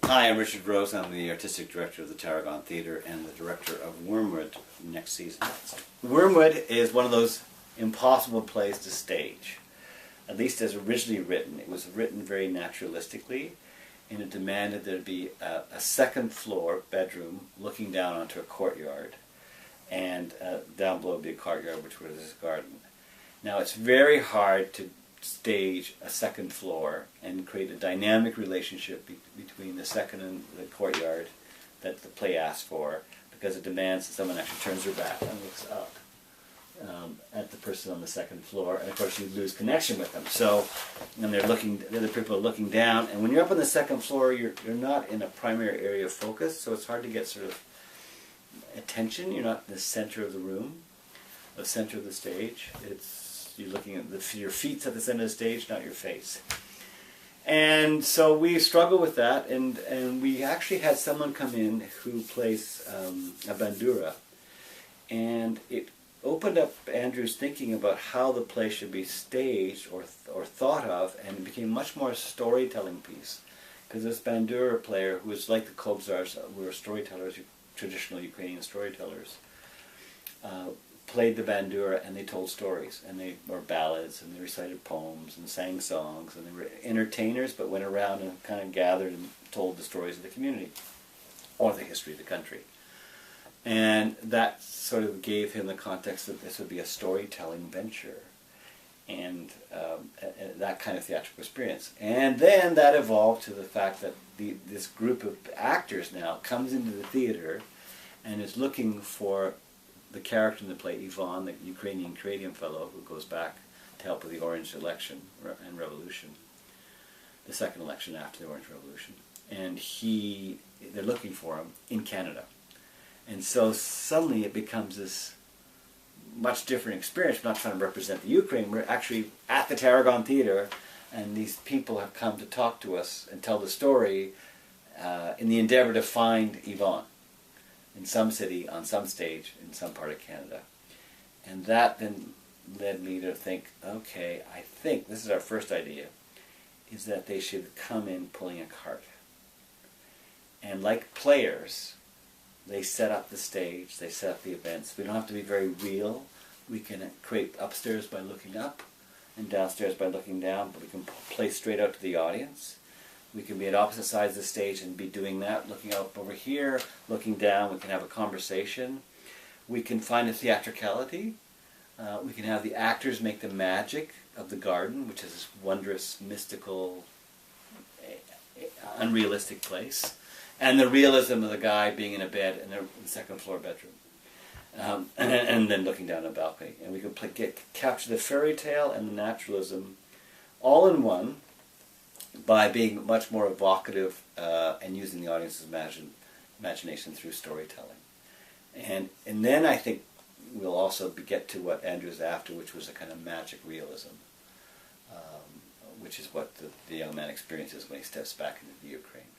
Hi, I'm Richard Rose. I'm the artistic director of the Tarragon Theatre and the director of Wormwood next season. Wormwood is one of those impossible plays to stage, at least as originally written. It was written very naturalistically, and it demanded there be a second floor bedroom looking down onto a courtyard, and down below would be a courtyard, which was this garden. Now, it's very hard to stage a second floor and create a dynamic relationship between the second and the courtyard that the play asks for, because it demands that someone actually turns their back and looks up at the person on the second floor, and of course you lose connection with them. So, and they're looking, the other people are looking down, and when you're up on the second floor, you're not in a primary area of focus, so it's hard to get sort of attention. You're not in the center of the room, the center of the stage. You're looking at your feet's at the center of the stage, not your face. And so we struggle with that, and we actually had someone come in who plays a bandura, and it opened up Andrew's thinking about how the play should be staged or thought of, and it became much more a storytelling piece, because this bandura player, who was like the Kobzars, were storytellers, traditional Ukrainian storytellers, played the bandura, and they told stories, and they were ballads, and they recited poems and sang songs, and they were entertainers, but went around and kind of gathered and told the stories of the community or the history of the country. And that sort of gave him the context that this would be a storytelling venture, and that kind of theatrical experience. And then that evolved to the fact that this group of actors now comes into the theater and is looking for the character in the play, Ivan, the Ukrainian Canadian fellow who goes back to help with the Orange election and revolution, the second election after the Orange Revolution. And they're looking for him in Canada. And so suddenly it becomes this much different experience. We're not trying to represent the Ukraine, we're actually at the Tarragon Theatre, and these people have come to talk to us and tell the story in the endeavor to find Ivan in some city, on some stage, in some part of Canada. And that then led me to think, okay, I think, this is our first idea, is that they should come in pulling a cart. And like players, they set up the stage, they set up the events. We don't have to be very real. We can create upstairs by looking up, and downstairs by looking down, but we can play straight out to the audience. We can be at opposite sides of the stage and be doing that, looking up over here, looking down. We can have a conversation. We can find a theatricality. We can have the actors make the magic of the garden, which is this wondrous, mystical, unrealistic place, and the realism of the guy being in a bed in the second floor bedroom, and then looking down a balcony. And we can capture the fairy tale and the naturalism all in one, by being much more evocative and using the audience's imagination through storytelling. And then I think we'll also get to what Andrew's after, which was a kind of magic realism, which is what the young man experiences when he steps back into the Ukraine.